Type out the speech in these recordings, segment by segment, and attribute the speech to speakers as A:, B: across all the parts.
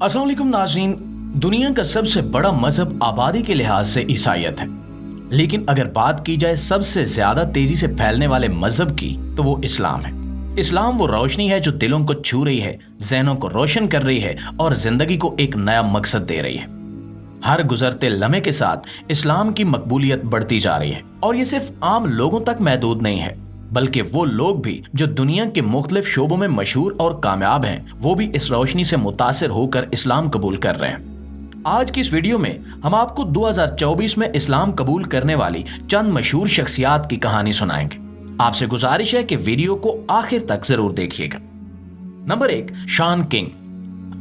A: अस्सलाम वालेकुम नाज़रीन, दुनिया का सबसे बड़ा मजहब आबादी के लिहाज से ईसाईयत है, लेकिन अगर बात की जाए सबसे ज्यादा तेजी से फैलने वाले मजहब की तो वो इस्लाम है। इस्लाम वो रोशनी है जो दिलों को छू रही है, ज़हनों को रोशन कर रही है और जिंदगी को एक नया मकसद दे रही है। हर गुजरते लम्हे के साथ इस्लाम की मकबूलियत बढ़ती जा रही है और ये सिर्फ आम लोगों तक महदूद नहीं है, बल्कि वो लोग भी जो दुनिया के मुख्तलिफ शोबों में मशहूर और कामयाब हैं, वो भी इस रोशनी से मुतासिर होकर इस्लाम कबूल कर रहे हैं। आज की इस वीडियो में हम आपको 2024 में इस्लाम कबूल करने वाली चंद मशहूर शख्सियात की कहानी सुनाएंगे। आपसे गुजारिश है कि वीडियो को आखिर तक जरूर देखिएगा। Number 1, Shawn King.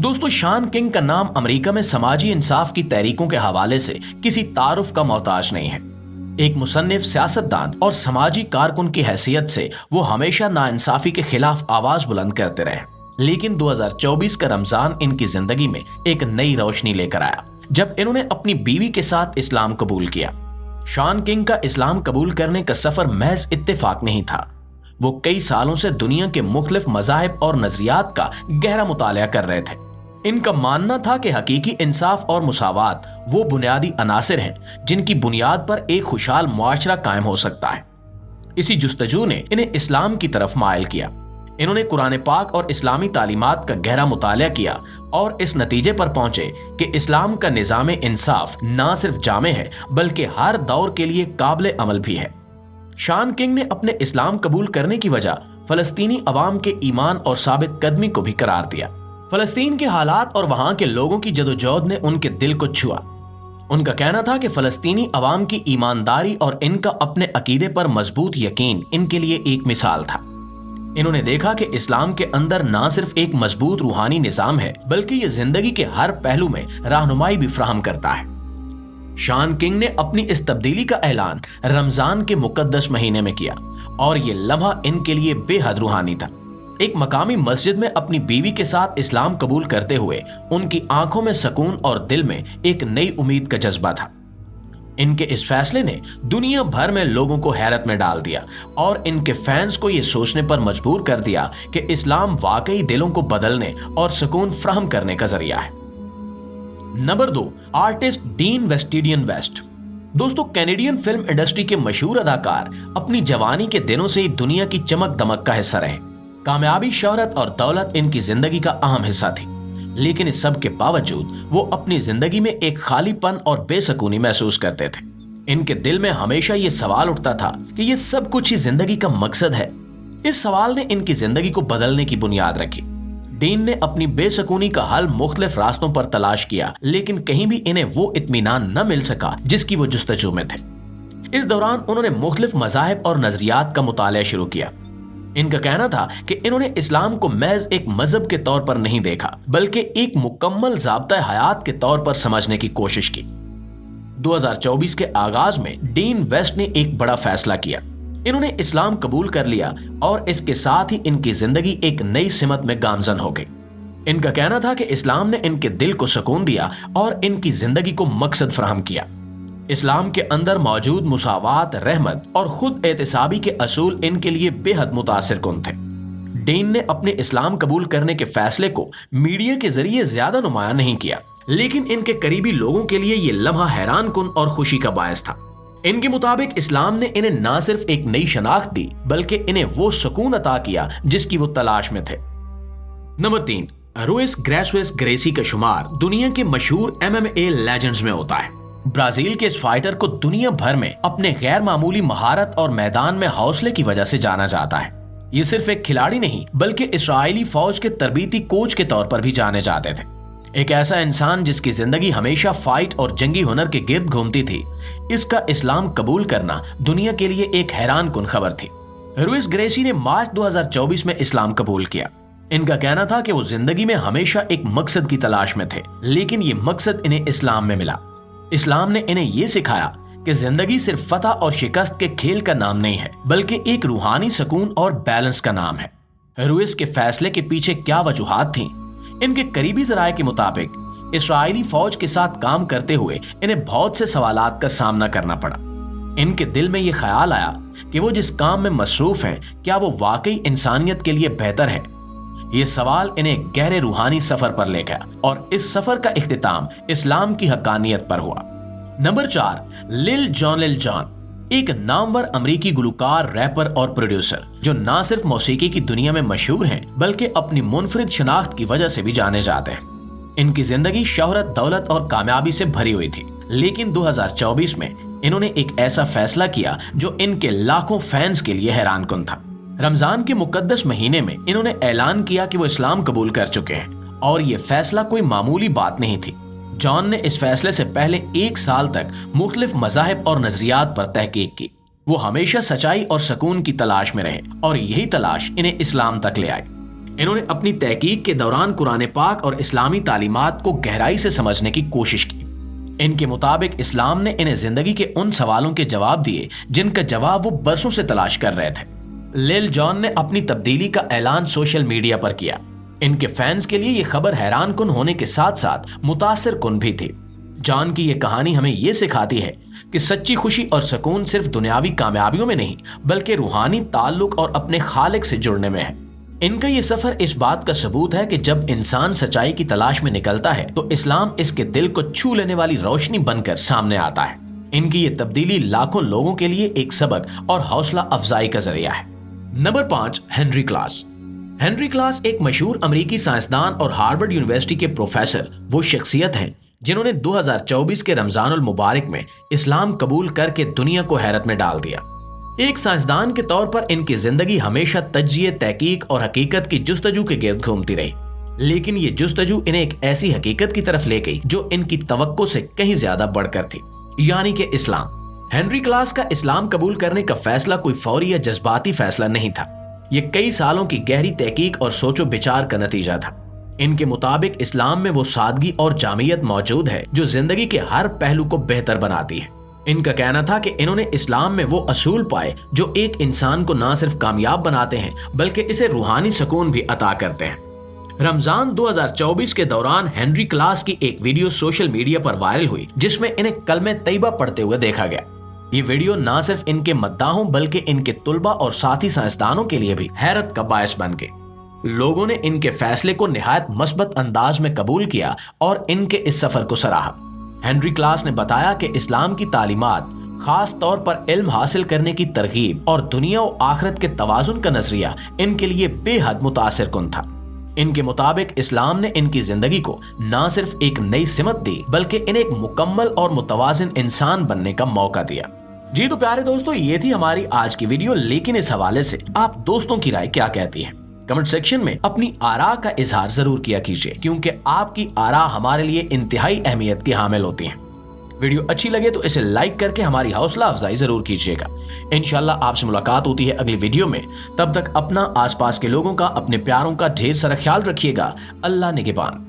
A: दोस्तों, शॉन किंग का नाम अमेरिका में समाजी इंसाफ की तहरीकों के हवाले से किसी तारुफ का मोहताज नहीं है। एक मुसन्निफ, सियासतदान और समाजी कारकुन की हैसियत से वो हमेशा नाइंसाफी के खिलाफ आवाज बुलंद करते रहे, लेकिन 2024 का रमजान इनकी जिंदगी में एक नई रोशनी लेकर आया जब इन्होंने अपनी बीवी के साथ इस्लाम कबूल किया। शॉन किंग का इस्लाम कबूल करने का सफर महज इत्तेफाक नहीं था। वो कई सालों से दुनिया के मुख्तलिफ मज़ाहिब और नजरियात का गहरा मुतालिया कर रहे थे। इनका मानना था कि हकीकी इंसाफ और मुसावात वो बुनियादी अनासिर हैं जिनकी बुनियाद पर एक खुशहाल मुआशरा कायम हो सकता है। इसी जुस्तजू ने इन्हें इस्लाम की तरफ माइल किया। इन्होंने कुरान पाक और इस्लामी तालीमात का गहरा मुतालिया किया और इस नतीजे पर पहुंचे कि इस्लाम का निज़ाम इंसाफ ना सिर्फ जामे है बल्कि हर दौर के लिए काबिल अमल भी है। शॉन किंग ने अपने इस्लाम कबूल करने की वजह फलस्तीनी अवाम के ईमान और साबित कदमी को भी करार दिया। फलस्तीन के हालात और वहां के लोगों की जदोजहद ने उनके दिल को छुआ। उनका कहना था कि फलस्तीनी अवाम की ईमानदारी और इनका अपने अकीदे पर मजबूत यकीन इनके लिए एक मिसाल था। इन्होंने देखा कि इस्लाम के अंदर ना सिर्फ एक मजबूत रूहानी निजाम है बल्कि ये जिंदगी के हर पहलू में रहनुमाई भी फराहम करता है। शॉन किंग ने अपनी इस तब्दीली का ऐलान रमजान के मुकद्दस महीने में किया और ये लम्हा इनके लिए बेहद रूहानी था। एक मकामी मस्जिद में अपनी बीवी के साथ इस्लाम कबूल करते हुए उनकी आंखों में सुकून और दिल में एक नई उम्मीद का जज्बा था। इनके इस फैसले ने दुनिया भर में लोगों को हैरत में डाल दिया और इनके फैंस को यह सोचने पर मजबूर कर दिया कि इस्लाम वाकई दिलों को बदलने और सुकून फराहम करने का जरिया है। नंबर 2, आर्टिस्ट डीन वेस्टिडियन वेस्ट। दोस्तों, कैनेडियन फिल्म इंडस्ट्री के मशहूर अदाकार अपनी जवानी के दिनों से ही दुनिया की चमक दमक का हिस्सा रहे। कामयाबी, शोहरत और दौलत इनकी जिंदगी का अहम हिस्सा थी, लेकिन इस सब के बावजूद वो अपनी जिंदगी में एक खालीपन और बेसुकूनी महसूस करते थे। इनके दिल में हमेशा ये सवाल उठता था कि ये सब कुछ ही जिंदगी का मकसद है। इस सवाल ने इनकी जिंदगी को बदलने की बुनियाद रखी। डीन ने अपनी बेसुकूनी का हल मुख्तलिफ रास्तों पर तलाश किया, लेकिन कहीं भी इन्हें वो इत्मीनान न मिल सका जिसकी वो जुस्तजू में थे। इस दौरान उन्होंने मुख्तलिफ मज़ाहिब और नजरियात का मुतालिया शुरू किया। इनका कहना था कि इन्होंने इस्लाम को महज एक मजहब के तौर पर नहीं देखा बल्कि एक मुकम्मल ज़ाब्ता हयात के तौर पर समझने की कोशिश की। 2024 के आगाज में डीन वेस्ट ने एक बड़ा फैसला किया। इन्होंने इस्लाम कबूल कर लिया और इसके साथ ही इनकी जिंदगी एक नई सिमत में गामजन हो गई। इनका कहना था कि इस्लाम ने इनके दिल को सुकून दिया और इनकी जिंदगी को मकसद फराहम किया। इस्लाम के अंदर मौजूद मुसावात, रहमत और खुद एहतिसाबी के असूल इनके लिए बेहद मुतासिर कुन थे। डीन ने अपने इस्लाम कबूल करने के फैसले को मीडिया के जरिए ज्यादा नुमाया नहीं किया, लेकिन इनके करीबी लोगों के लिए ये लम्हा हैरान कुन और खुशी का बायस था। इनके मुताबिक इस्लाम ने इन्हें ना सिर्फ एक नई शनाख्त दी बल्कि इन्हें वो सुकून अता किया जिसकी वो तलाश में थे। नंबर 3, रुइस ग्रेसियस ग्रेसी का शुमार दुनिया के मशहूर MMA लेजेंड्स में होता है। ब्राजील के इस फाइटर को दुनिया भर में अपने गैर मामूली महारत और मैदान में हौसले की वजह से जाना जाता है। ये सिर्फ एक खिलाड़ी नहीं बल्कि इस्राएली फौज के तरबीती कोच के तौर पर भी जाने जाते थे। एक ऐसा इंसान जिसकी जिंदगी हमेशा फाइट और जंगी हुनर के गिर्द घूमती थी। इसका इस्लाम कबूल करना दुनिया के लिए एक हैरान कुन खबर थी। रुइस ग्रेसी ने मार्च 2024 में इस्लाम कबूल किया। इनका कहना था कि वो जिंदगी में हमेशा एक मकसद की तलाश में थे, लेकिन ये मकसद इन्हें इस्लाम में मिला। इस्लाम ने इन्हें यह सिखाया कि जिंदगी सिर्फ फतह और शिकस्त के खेल का नाम नहीं है बल्कि एक रूहानी सुकून और बैलेंस का नाम है। रुइस के फैसले के पीछे क्या वजूहात थीं? इनके करीबी ज़राए के मुताबिक इस्राएली फौज के साथ काम करते हुए इन्हें बहुत से सवालात का सामना करना पड़ा। इनके दिल में यह ख्याल आया कि वो जिस काम में मसरूफ हैं क्या वो वाकई इंसानियत के लिए बेहतर है। ये सवाल इन्हें गहरे रूहानी सफर पर ले गया और इस सफर का इख्तिताम इस्लाम की हक्कानियत पर हुआ। नंबर 4, लिल जॉन। एक नामवर अमेरिकी गुलकार, रैपर और प्रोड्यूसर जो न सिर्फ मौसीकी की दुनिया में मशहूर हैं बल्कि अपनी मुनफरिद शनाख्त की वजह से भी जाने जाते हैं। इनकी जिंदगी शोहरत, दौलत और कामयाबी से भरी हुई थी, लेकिन 2024 में इन्होंने एक ऐसा फैसला किया जो इनके लाखों फैंस के लिए हैरानकुन था। रमजान के मुकद्दस महीने में इन्होंने ऐलान किया कि वो इस्लाम कबूल कर चुके हैं और ये फैसला कोई मामूली बात नहीं थी। जॉन ने इस फैसले से पहले 1 साल तक मुख्तलिफ मज़ाहिब और नजरियात पर तहकीक की। वो हमेशा सच्चाई और सुकून की तलाश में रहे और यही तलाश इन्हें इस्लाम तक ले आई। इन्होंने अपनी तहकीक के दौरान कुरान पाक और इस्लामी तालीमात को गहराई से समझने की कोशिश की। इनके मुताबिक इस्लाम ने इन्हें जिंदगी के उन सवालों के जवाब दिए जिनका जवाब वो बरसों से तलाश कर रहे थे। लिल जॉन ने अपनी तब्दीली का ऐलान सोशल मीडिया पर किया। इनके फैंस के लिए ये खबर हैरान कुन होने के साथ साथ मुतासिर कुन भी थी। जॉन की ये कहानी हमें ये सिखाती है कि सच्ची खुशी और सुकून सिर्फ दुनियावी कामयाबियों में नहीं बल्कि रूहानी ताल्लुक और अपने खालिक से जुड़ने में है। इनका ये सफर इस बात का सबूत है कि जब इंसान सच्चाई की तलाश में निकलता है तो इस्लाम इसके दिल को छू लेने वाली रोशनी बनकर सामने आता है। इनकी ये तब्दीली लाखों लोगों के लिए एक सबक और हौसला अफजाई का जरिया है। Number 5, Henry class. Henry class एक मशहूर अमेरिकी साइंसदान और हार्वर्ड यूनिवर्सिटी के प्रोफेसर वो शख्सियत हैं जिन्होंने 2024 के रमजानुल मुबारक में इस्लाम कबूल करके दुनिया को हैरत में डाल दिया। एक साइंसदान के तौर पर इनकी जिंदगी हमेशा तज्जिए, तहकीक और हकीकत की जुस्तजू के गिर्द घूमती रही, लेकिन ये जुस्तजू इन्हें एक ऐसी हकीकत की तरफ ले गई जो इनकी तवक्को से कहीं ज्यादा बढ़कर थी, यानी कि इस्लाम। हेनरी क्लास का इस्लाम कबूल करने का फैसला कोई फौरी या जज्बाती फैसला नहीं था। ये कई सालों की गहरी तहकीक और सोचो विचार का नतीजा था। इनके मुताबिक इस्लाम में वो सादगी और जामियत मौजूद है जो जिंदगी के हर पहलू को बेहतर बनाती है। इनका कहना था कि इन्होंने इस्लाम में वो असूल पाए जो एक इंसान को न सिर्फ कामयाब बनाते हैं बल्कि इसे रूहानी सुकून भी अता करते हैं। रमजान 2024 के दौरान हेनरी क्लास की एक वीडियो सोशल मीडिया पर वायरल हुई जिसमें इन्हें कलमे तैयबा पढ़ते हुए देखा गया। ये वीडियो न सिर्फ इनके मद्दाहों बल्कि इनके तुलबा और साथी साइंसदानों के लिए भी हैरत का बायस बन गए। लोगों ने इनके फैसले को निहायत मस्बत अंदाज में कबूल किया और इनके इस सफर को सराहा। हेनरी क्लास ने बताया कि इस्लाम की तालीमात, खास तौर पर इल्म हासिल करने की तरगीब और दुनिया और आखिरत के तवाजुन का नजरिया इनके लिए बेहद मुतासिर कुन था। इनके मुताबिक इस्लाम ने इनकी जिंदगी को न सिर्फ एक नई सिमत दी बल्कि इन्हें एक मुकम्मल और मुतवाजिन इंसान बनने का मौका दिया। जी तो प्यारे दोस्तों, ये थी हमारी आज की वीडियो, लेकिन इस हवाले से आप दोस्तों की राय क्या कहती है? कमेंट सेक्शन में अपनी आरा का इजहार जरूर किया कीजिए, क्योंकि आपकी आरा हमारे लिए इंतहाई अहमियत की हामिल होती हैं। वीडियो अच्छी लगे तो इसे लाइक करके हमारी हौसला अफजाई जरूर कीजिएगा। इंशाल्लाह आपसे मुलाकात होती है अगली वीडियो में। तब तक अपना, आसपास के लोगों का, अपने प्यारों का ढेर सारा ख्याल रखिएगा। अल्लाह निगहबान।